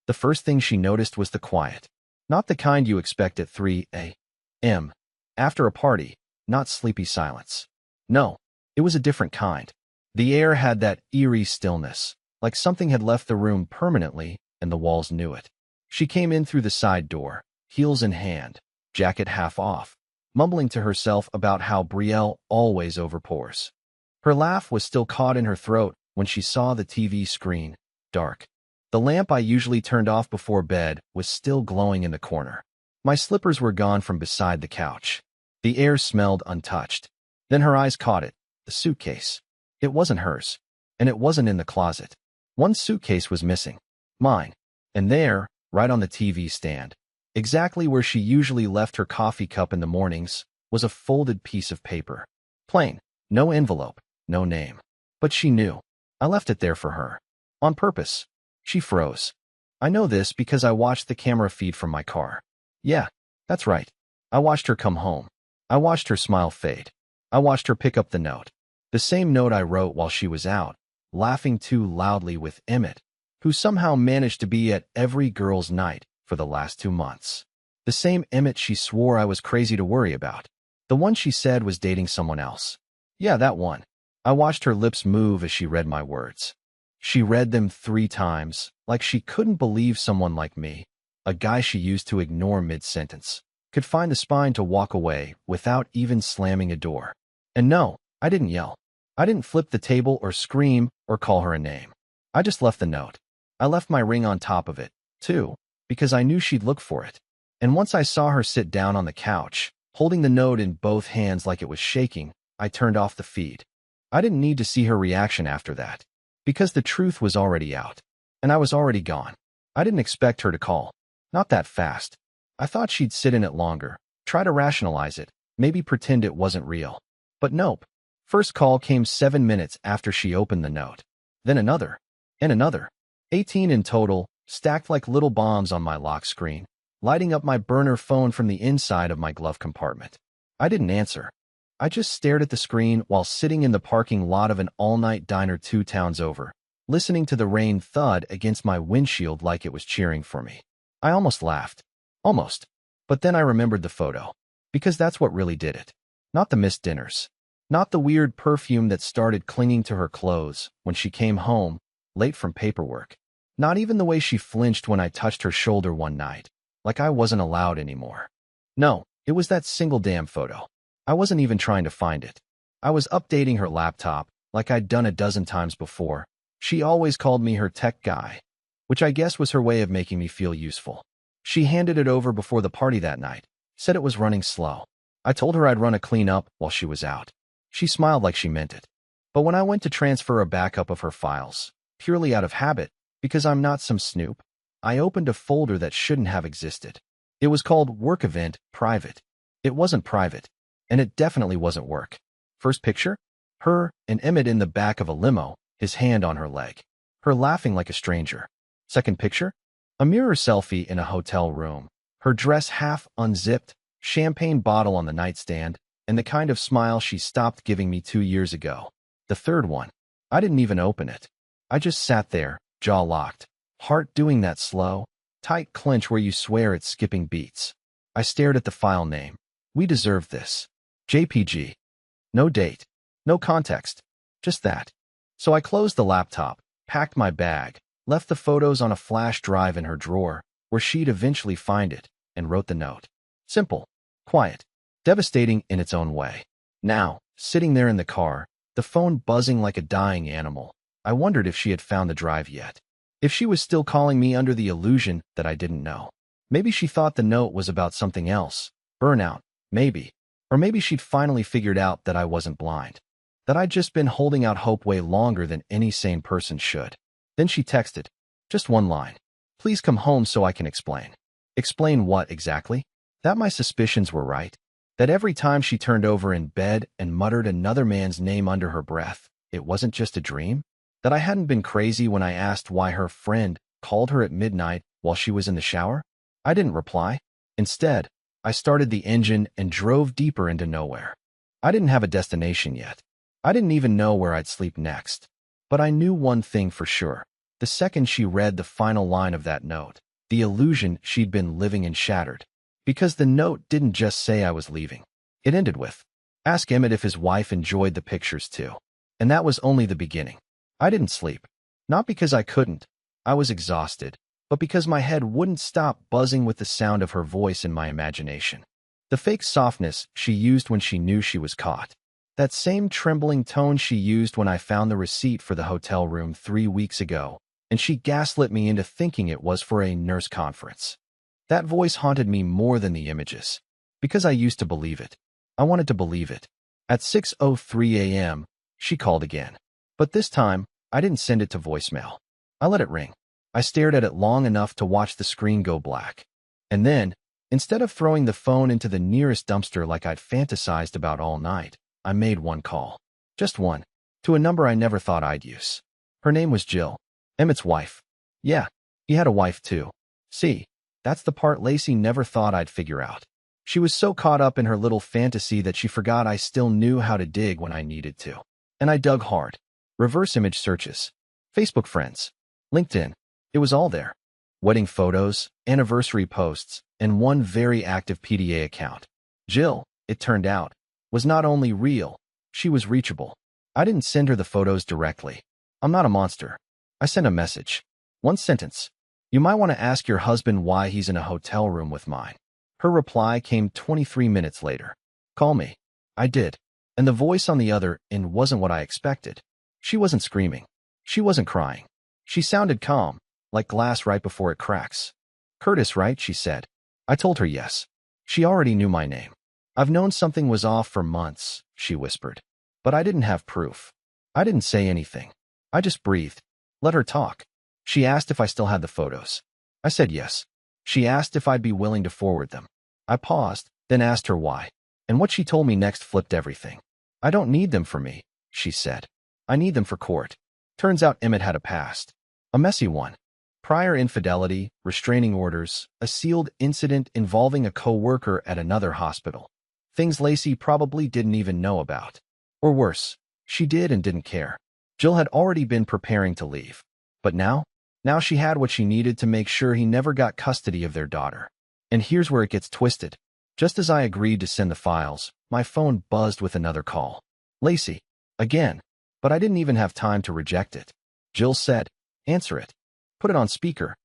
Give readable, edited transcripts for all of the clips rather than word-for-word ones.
The first thing she noticed was the quiet. Not the kind you expect at 3 a.m. after a party, not sleepy silence. No, it was a different kind. The air had that eerie stillness, like something had left the room permanently and the walls knew it. She came in through the side door, heels in hand, jacket half off, mumbling to herself about how Brielle always overpours. Her laugh was still caught in her throat when she saw the TV screen, dark. The lamp I usually turned off before bed was still glowing in the corner. My slippers were gone from beside the couch. The air smelled untouched. Then her eyes caught it, the suitcase. It wasn't hers, and it wasn't in the closet. One suitcase was missing, mine, and there, right on the TV stand, exactly where she usually left her coffee cup in the mornings, was a folded piece of paper. Plain, no envelope, no name. But she knew. I left it there for her. On purpose. She froze. I know this because I watched the camera feed from my car. Yeah, that's right. I watched her come home. I watched her smile fade. I watched her pick up the note. The same note I wrote while she was out, laughing too loudly with Emmett, who somehow managed to be at every girl's night for the last 2 months. The same Emmett she swore I was crazy to worry about. The one she said was dating someone else. Yeah, that one. I watched her lips move as she read my words. She read them 3 times, like she couldn't believe someone like me, a guy she used to ignore mid-sentence, could find the spine to walk away without even slamming a door. And no, I didn't yell. I didn't flip the table or scream or call her a name. I just left the note. I left my ring on top of it, too, because I knew she'd look for it. And once I saw her sit down on the couch, holding the note in both hands like it was shaking, I turned off the feed. I didn't need to see her reaction after that, because the truth was already out, and I was already gone. I didn't expect her to call. Not that fast. I thought she'd sit in it longer, try to rationalize it, maybe pretend it wasn't real. But nope. First call came 7 minutes after she opened the note. Then another. And another. 18 in total, stacked like little bombs on my lock screen, lighting up my burner phone from the inside of my glove compartment. I didn't answer. I just stared at the screen while sitting in the parking lot of an all-night diner 2 towns over, listening to the rain thud against my windshield like it was cheering for me. I almost laughed. Almost. But then I remembered the photo. Because that's what really did it. Not the missed dinners. Not the weird perfume that started clinging to her clothes when she came home, late from paperwork. Not even the way she flinched when I touched her shoulder one night, like I wasn't allowed anymore. No, it was that single damn photo. I wasn't even trying to find it. I was updating her laptop, like I'd done a dozen times before. She always called me her tech guy, which I guess was her way of making me feel useful. She handed it over before the party that night, said it was running slow. I told her I'd run a cleanup while she was out. She smiled like she meant it. But when I went to transfer a backup of her files, purely out of habit, because I'm not some snoop, I opened a folder that shouldn't have existed. It was called Work Event Private. It wasn't private, and it definitely wasn't work. First picture? Her and Emmett in the back of a limo, his hand on her leg. Her laughing like a stranger. Second picture? A mirror selfie in a hotel room. Her dress half unzipped, champagne bottle on the nightstand, and the kind of smile she stopped giving me 2 years ago. The third one. I didn't even open it. I just sat there, jaw locked, heart doing that slow, tight clench where you swear it's skipping beats. I stared at the file name. We deserved this. JPG. No date. No context. Just that. So I closed the laptop, packed my bag, left the photos on a flash drive in her drawer, where she'd eventually find it, and wrote the note. Simple. Quiet. Devastating in its own way. Now, sitting there in the car, the phone buzzing like a dying animal, I wondered if she had found the drive yet. If she was still calling me under the illusion that I didn't know. Maybe she thought the note was about something else. Burnout. Maybe. Or maybe she'd finally figured out that I wasn't blind. That I'd just been holding out hope way longer than any sane person should. Then she texted. Just one line. Please come home so I can explain. Explain what exactly? That my suspicions were right. That every time she turned over in bed and muttered another man's name under her breath, it wasn't just a dream? That I hadn't been crazy when I asked why her friend called her at midnight while she was in the shower? I didn't reply. Instead, I started the engine and drove deeper into nowhere. I didn't have a destination yet. I didn't even know where I'd sleep next. But I knew one thing for sure. The second she read the final line of that note, the illusion she'd been living in shattered. Because the note didn't just say I was leaving. It ended with, "Ask Emmett if his wife enjoyed the pictures too." And that was only the beginning. I didn't sleep. Not because I couldn't. I was exhausted. But because my head wouldn't stop buzzing with the sound of her voice in my imagination. The fake softness she used when she knew she was caught. That same trembling tone she used when I found the receipt for the hotel room 3 weeks ago, and she gaslit me into thinking it was for a nurse conference. That voice haunted me more than the images. Because I used to believe it. I wanted to believe it. At 6:03 a.m., she called again. But this time, I didn't send it to voicemail. I let it ring. I stared at it long enough to watch the screen go black. And then, instead of throwing the phone into the nearest dumpster like I'd fantasized about all night, I made one call. Just one. To a number I never thought I'd use. Her name was Jill. Emmett's wife. Yeah, he had a wife too. See, that's the part Lacey never thought I'd figure out. She was so caught up in her little fantasy that she forgot I still knew how to dig when I needed to. And I dug hard. Reverse image searches. Facebook friends. LinkedIn. It was all there. Wedding photos, anniversary posts, and one very active PDA account. Jill, it turned out, was not only real, she was reachable. I didn't send her the photos directly. I'm not a monster. I sent a message. One sentence. "You might want to ask your husband why he's in a hotel room with mine." Her reply came 23 minutes later. "Call me." I did. And the voice on the other end wasn't what I expected. She wasn't screaming. She wasn't crying. She sounded calm, like glass right before it cracks. "Curtis, right?" she said. I told her yes. She already knew my name. "I've known something was off for months," she whispered. But I didn't have proof. I didn't say anything. I just breathed. Let her talk. She asked if I still had the photos. I said yes. She asked if I'd be willing to forward them. I paused, then asked her why. And what she told me next flipped everything. "I don't need them for me," she said. "I need them for court." Turns out Emmett had a past. A messy one. Prior infidelity, restraining orders, a sealed incident involving a co-worker at another hospital. Things Lacey probably didn't even know about. Or worse, she did and didn't care. Jill had already been preparing to leave. But now she had what she needed to make sure he never got custody of their daughter. And here's where it gets twisted. Just as I agreed to send the files, my phone buzzed with another call. Lacey. Again. But I didn't even have time to reject it. Jill said, "Answer it. Put it on speaker."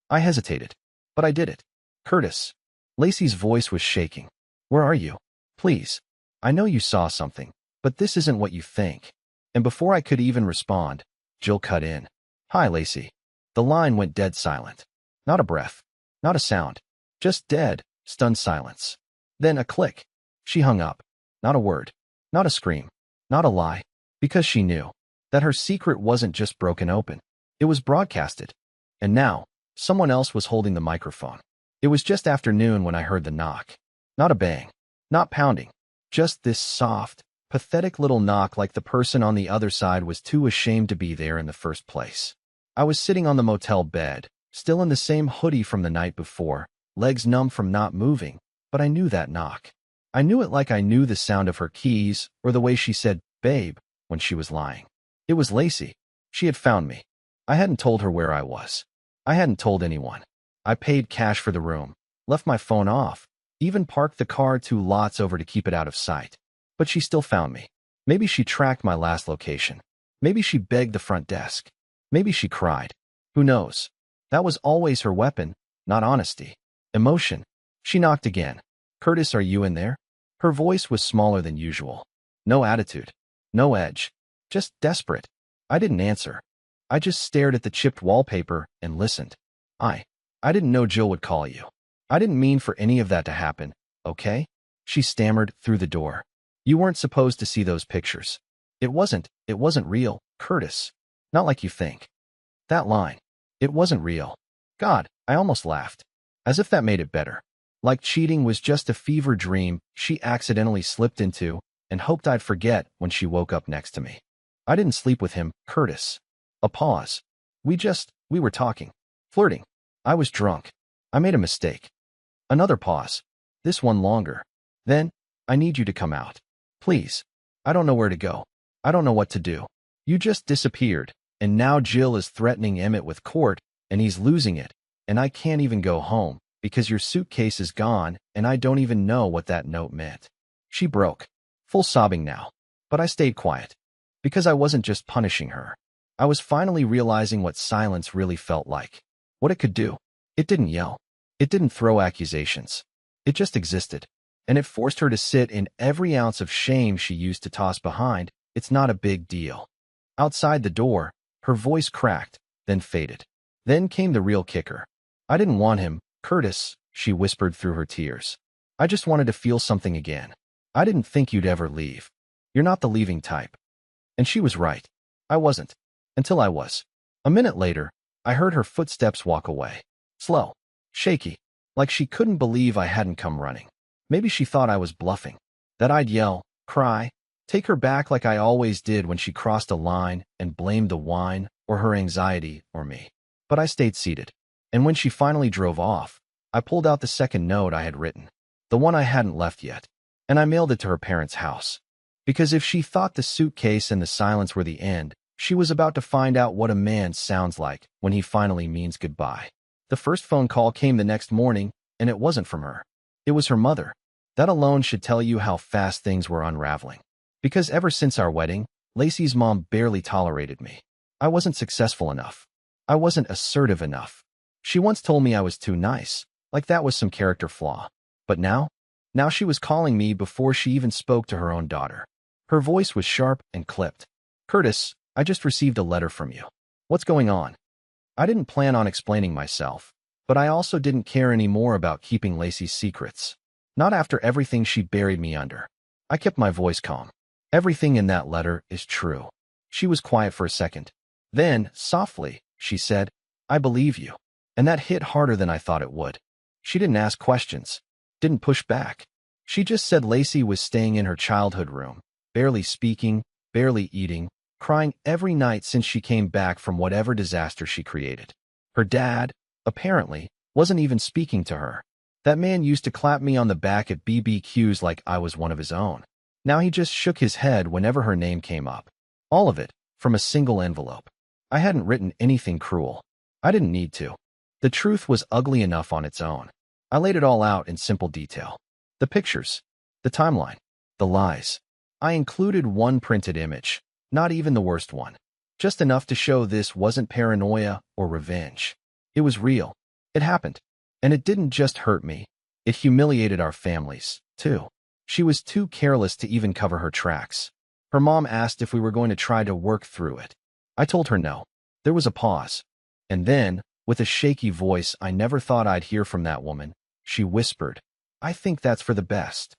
I hesitated. But I did it. "Curtis." Lacey's voice was shaking. "Where are you? Please. I know you saw something, but this isn't what you think." And before I could even respond, Jill cut in. "Hi, Lacey." The line went dead silent. Not a breath. Not a sound. Just dead, stunned silence. Then a click. She hung up. Not a word. Not a scream. Not a lie. Because she knew that her secret wasn't just broken open. It was broadcasted. And now, someone else was holding the microphone. It was just afternoon when I heard the knock. Not a bang. Not pounding. Just this soft, pathetic little knock like the person on the other side was too ashamed to be there in the first place. I was sitting on the motel bed, still in the same hoodie from the night before, legs numb from not moving, but I knew that knock. I knew it like I knew the sound of her keys or the way she said, "Babe," when she was lying. It was Lacey. She had found me. I hadn't told her where I was. I hadn't told anyone. I paid cash for the room, left my phone off, even parked the car 2 lots over to keep it out of sight. But she still found me. Maybe she tracked my last location. Maybe she begged the front desk. Maybe she cried. Who knows? That was always her weapon, not honesty. Emotion. She knocked again. "Curtis, are you in there?" Her voice was smaller than usual. No attitude. No edge. Just desperate. I didn't answer. I just stared at the chipped wallpaper and listened. I didn't know Jill would call you. I didn't mean for any of that to happen, okay? She stammered through the door. "You weren't supposed to see those pictures. It wasn't real, Curtis. Not like you think." That line. It wasn't real. God, I almost laughed. As if that made it better. Like cheating was just a fever dream she accidentally slipped into and hoped I'd forget when she woke up next to me. "I didn't sleep with him, Curtis." A pause. We were talking. Flirting. I was drunk. I made a mistake. Another pause. This one longer. Then, "I need you to come out. Please. I don't know where to go. I don't know what to do. You just disappeared. And now Jill is threatening Emmett with court, and he's losing it, and I can't even go home because your suitcase is gone, and I don't even know what that note meant. She broke, full sobbing now. But I stayed quiet, because I wasn't just punishing her. I was finally realizing what silence really felt like, what it could do. It didn't yell. It didn't throw accusations. It just existed. And it forced her to sit in every ounce of shame she used to toss behind. It's not a big deal. Outside the door, her voice cracked, then faded. Then came the real kicker. I didn't want him, Curtis, she whispered through her tears. I just wanted to feel something again. I didn't think you'd ever leave. You're not the leaving type. And she was right. I wasn't. Until I was. A minute later, I heard her footsteps walk away. Slow. Shaky. Like she couldn't believe I hadn't come running. Maybe she thought I was bluffing. That I'd yell, cry, take her back like I always did when she crossed a line and blamed the wine or her anxiety or me. But I stayed seated. And when she finally drove off, I pulled out the second note I had written. The one I hadn't left yet. And I mailed it to her parents' house. Because if she thought the suitcase and the silence were the end, she was about to find out what a man sounds like when he finally means goodbye. The first phone call came the next morning, and it wasn't from her. It was her mother. That alone should tell you how fast things were unraveling. Because ever since our wedding, Lacey's mom barely tolerated me. I wasn't successful enough. I wasn't assertive enough. She once told me I was too nice, like that was some character flaw. But now she was calling me before she even spoke to her own daughter. Her voice was sharp and clipped. Curtis, I just received a letter from you. What's going on? I didn't plan on explaining myself, but I also didn't care anymore about keeping Lacey's secrets. Not after everything she buried me under. I kept my voice calm. Everything in that letter is true. She was quiet for a second. Then, softly, she said, I believe you. And that hit harder than I thought it would. She didn't ask questions. Didn't push back. She just said Lacey was staying in her childhood room, barely speaking, barely eating, crying every night since she came back from whatever disaster she created. Her dad, apparently, wasn't even speaking to her. That man used to clap me on the back at BBQs like I was one of his own. Now he just shook his head whenever her name came up. All of it, from a single envelope. I hadn't written anything cruel. I didn't need to. The truth was ugly enough on its own. I laid it all out in simple detail. The pictures, the timeline, the lies. I included one printed image, not even the worst one. Just enough to show this wasn't paranoia or revenge. It was real. It happened. And it didn't just hurt me. It humiliated our families, too. She was too careless to even cover her tracks. Her mom asked if we were going to try to work through it. I told her no. There was a pause. And then, with a shaky voice I never thought I'd hear from that woman, she whispered, I think that's for the best.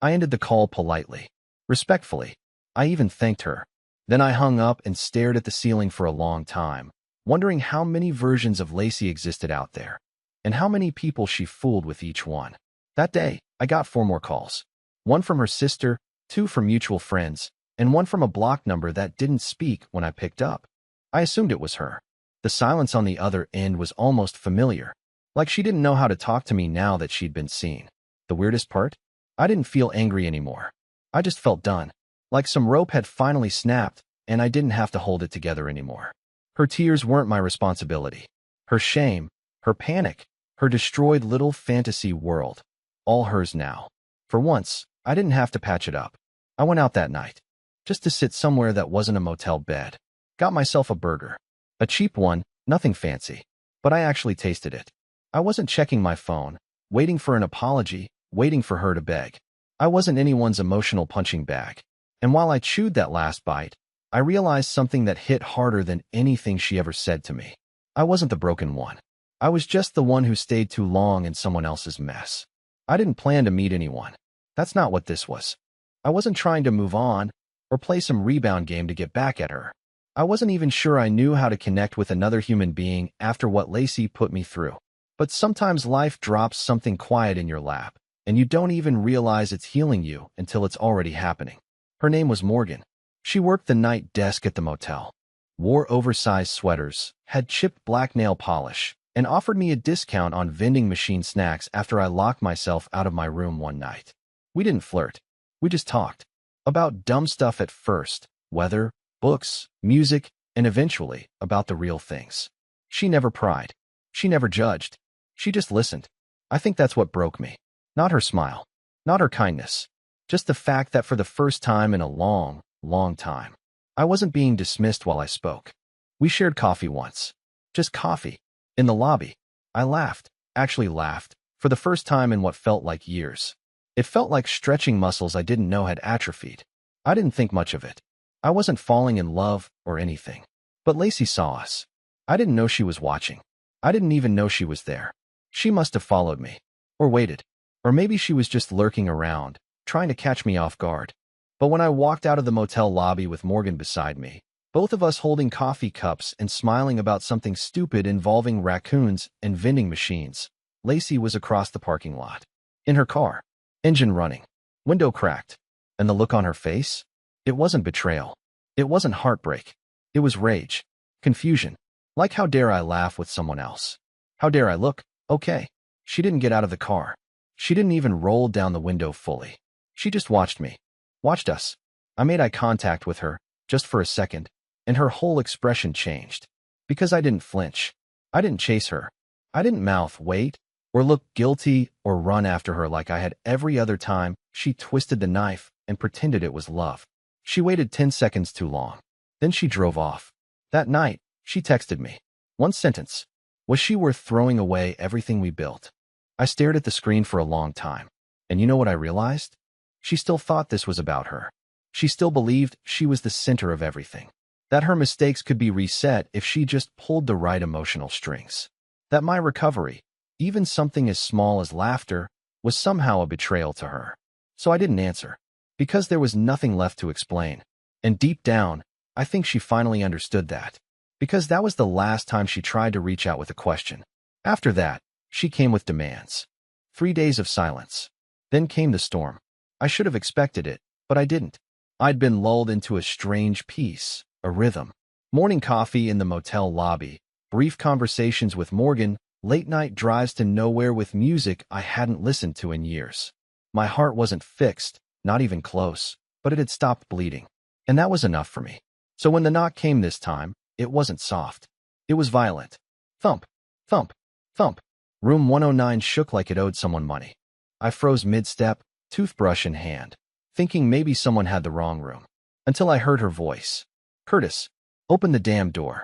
I ended the call politely, respectfully. I even thanked her. Then I hung up and stared at the ceiling for a long time, wondering how many versions of Lacey existed out there, and how many people she fooled with each one. That day, I got 4 more calls. 1 from her sister, 2 from mutual friends, and 1 from a block number that didn't speak when I picked up. I assumed it was her. The silence on the other end was almost familiar, like she didn't know how to talk to me now that she'd been seen. The weirdest part? I didn't feel angry anymore. I just felt done, like some rope had finally snapped, and I didn't have to hold it together anymore. Her tears weren't my responsibility. Her shame, her panic, her destroyed little fantasy world, all hers now. For once, I didn't have to patch it up. I went out that night, just to sit somewhere that wasn't a motel bed. Got myself a burger. A cheap one, nothing fancy. But I actually tasted it. I wasn't checking my phone, waiting for an apology, waiting for her to beg. I wasn't anyone's emotional punching bag. And while I chewed that last bite, I realized something that hit harder than anything she ever said to me. I wasn't the broken one. I was just the one who stayed too long in someone else's mess. I didn't plan to meet anyone. That's not what this was. I wasn't trying to move on or play some rebound game to get back at her. I wasn't even sure I knew how to connect with another human being after what Lacey put me through. But sometimes life drops something quiet in your lap, and you don't even realize it's healing you until it's already happening. Her name was Morgan. She worked the night desk at the motel, wore oversized sweaters, had chipped black nail polish, and offered me a discount on vending machine snacks after I locked myself out of my room one night. We didn't flirt. We just talked. About dumb stuff at first, weather, books, music, and eventually about the real things. She never pried. She never judged. She just listened. I think that's what broke me. Not her smile. Not her kindness. Just the fact that for the first time in a long, long time, I wasn't being dismissed while I spoke. We shared coffee once. Just coffee. In the lobby. I laughed. Actually laughed. For the first time in what felt like years. It felt like stretching muscles I didn't know had atrophied. I didn't think much of it. I wasn't falling in love or anything. But Lacey saw us. I didn't know she was watching. I didn't even know she was there. She must have followed me. Or waited. Or maybe she was just lurking around, trying to catch me off guard. But when I walked out of the motel lobby with Morgan beside me, both of us holding coffee cups and smiling about something stupid involving raccoons and vending machines, Lacey was across the parking lot. In her car. Engine running. Window cracked. And the look on her face? It wasn't betrayal. It wasn't heartbreak. It was rage. Confusion. Like, how dare I laugh with someone else? How dare I look? Okay. She didn't get out of the car. She didn't even roll down the window fully. She just watched me. Watched us. I made eye contact with her, just for a second, and her whole expression changed. Because I didn't flinch. I didn't chase her. I didn't mouth, wait, or look guilty or run after her like I had every other time she twisted the knife and pretended it was love. She waited 10 seconds too long. Then she drove off. That night, she texted me. One sentence. Was she worth throwing away everything we built? I stared at the screen for a long time. And you know what I realized? She still thought this was about her. She still believed she was the center of everything. That her mistakes could be reset if she just pulled the right emotional strings. That my recovery, even something as small as laughter, was somehow a betrayal to her. So I didn't answer. Because there was nothing left to explain. And deep down, I think she finally understood that. Because that was the last time she tried to reach out with a question. After that, she came with demands. 3 days of silence. Then came the storm. I should have expected it, but I didn't. I'd been lulled into a strange peace, a rhythm. Morning coffee in the motel lobby, brief conversations with Morgan, late-night drives to nowhere with music I hadn't listened to in years. My heart wasn't fixed, not even close, but it had stopped bleeding. And that was enough for me. So when the knock came this time, it wasn't soft. It was violent. Thump, thump, thump. Room 109 shook like it owed someone money. I froze mid-step, toothbrush in hand, thinking maybe someone had the wrong room. Until I heard her voice. Curtis, open the damn door.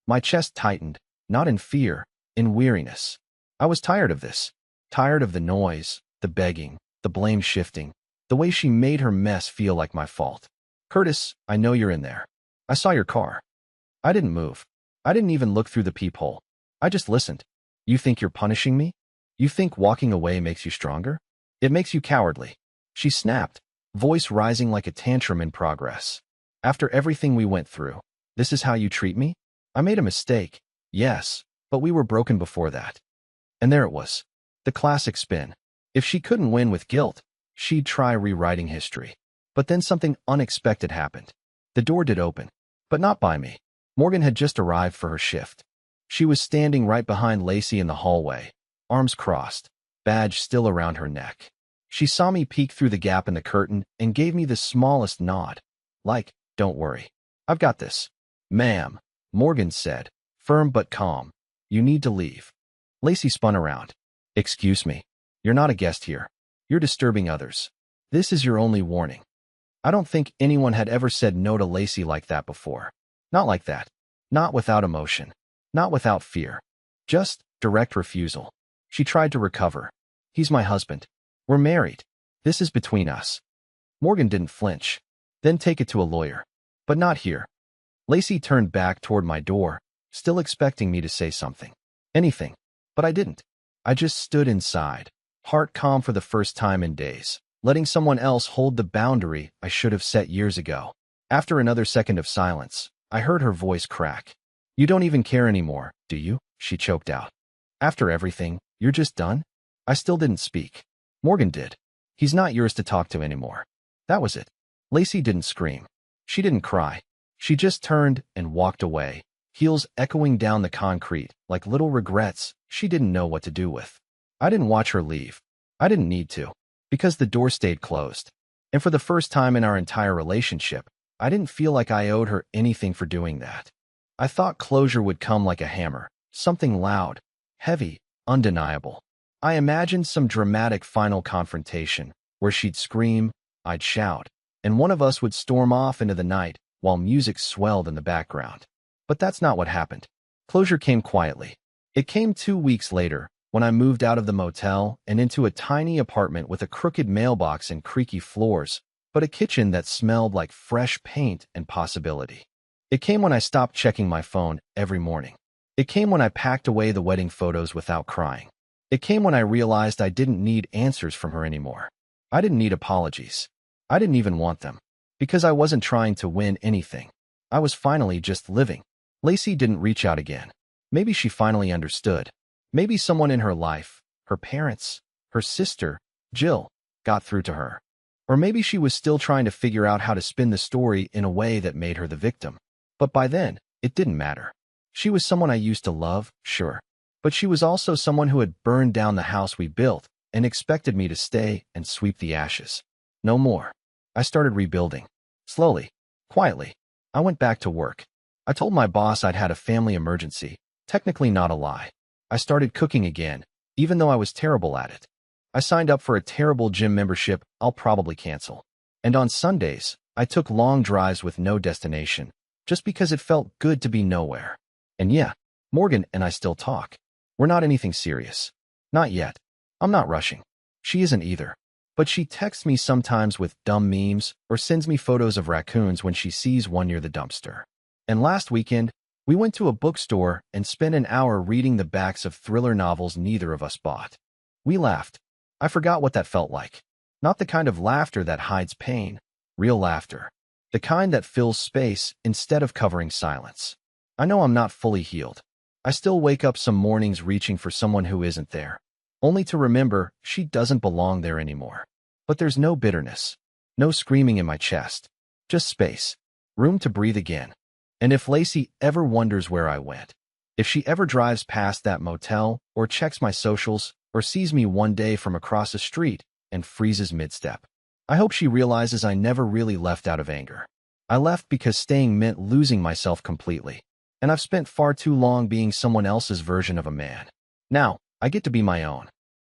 My chest tightened, not in fear, in weariness. I was tired of this. Tired of the noise, the begging, the blame shifting, the way she made her mess feel like my fault. Curtis, I know you're in there. I saw your car. I didn't move. I didn't even look through the peephole. I just listened. You think you're punishing me? You think walking away makes you stronger? It makes you cowardly. She snapped, voice rising like a tantrum in progress. After everything we went through, this is how you treat me? I made a mistake, yes, but we were broken before that. And there it was. The classic spin. If she couldn't win with guilt, she'd try rewriting history. But then something unexpected happened. The door did open, but not by me. Morgan had just arrived for her shift. She was standing right behind Lacey in the hallway, arms crossed, badge still around her neck. She saw me peek through the gap in the curtain and gave me the smallest nod. Like, don't worry. I've got this. Ma'am, Morgan said, firm but calm. You need to leave. Lacey spun around. Excuse me. You're not a guest here. You're disturbing others. This is your only warning. I don't think anyone had ever said no to Lacey like that before. Not like that. Not without emotion. Not without fear. Just direct refusal. She tried to recover. He's my husband. We're married. This is between us. Morgan didn't flinch. Then take it to a lawyer. But not here. Lacey turned back toward my door, still expecting me to say something. Anything. But I didn't. I just stood inside, heart calm for the first time in days, letting someone else hold the boundary I should have set years ago. After another second of silence, I heard her voice crack. You don't even care anymore, do you? She choked out. After everything, you're just done? I still didn't speak. Morgan did. He's not yours to talk to anymore. That was it. Lacey didn't scream. She didn't cry. She just turned and walked away, heels echoing down the concrete like little regrets she didn't know what to do with. I didn't watch her leave. I didn't need to, because the door stayed closed. And for the first time in our entire relationship, I didn't feel like I owed her anything for doing that. I thought closure would come like a hammer, something loud, heavy, undeniable. I imagined some dramatic final confrontation, where she'd scream, I'd shout, and one of us would storm off into the night while music swelled in the background. But that's not what happened. Closure came quietly. It came 2 weeks later, when I moved out of the motel and into a tiny apartment with a crooked mailbox and creaky floors, but a kitchen that smelled like fresh paint and possibility. It came when I stopped checking my phone every morning. It came when I packed away the wedding photos without crying. It came when I realized I didn't need answers from her anymore. I didn't need apologies. I didn't even want them. Because I wasn't trying to win anything. I was finally just living. Lacey didn't reach out again. Maybe she finally understood. Maybe someone in her life, her parents, her sister, Jill, got through to her. Or maybe she was still trying to figure out how to spin the story in a way that made her the victim. But by then, it didn't matter. She was someone I used to love, sure. But she was also someone who had burned down the house we built and expected me to stay and sweep the ashes. No more. I started rebuilding. Slowly. Quietly. I went back to work. I told my boss I'd had a family emergency. Technically not a lie. I started cooking again, even though I was terrible at it. I signed up for a terrible gym membership I'll probably cancel. And on Sundays, I took long drives with no destination, just because it felt good to be nowhere. And yeah, Morgan and I still talk. We're not anything serious. Not yet. I'm not rushing. She isn't either. But she texts me sometimes with dumb memes or sends me photos of raccoons when she sees one near the dumpster. And last weekend, we went to a bookstore and spent an hour reading the backs of thriller novels neither of us bought. We laughed. I forgot what that felt like. Not the kind of laughter that hides pain. Real laughter. The kind that fills space instead of covering silence. I know I'm not fully healed. I still wake up some mornings reaching for someone who isn't there. Only to remember she doesn't belong there anymore. But there's no bitterness. No screaming in my chest. Just space. Room to breathe again. And if Lacey ever wonders where I went, if she ever drives past that motel or checks my socials or sees me one day from across the street and freezes mid-step, I hope she realizes I never really left out of anger. I left because staying meant losing myself completely. And I've spent far too long being someone else's version of a man. Now, I get to be my own.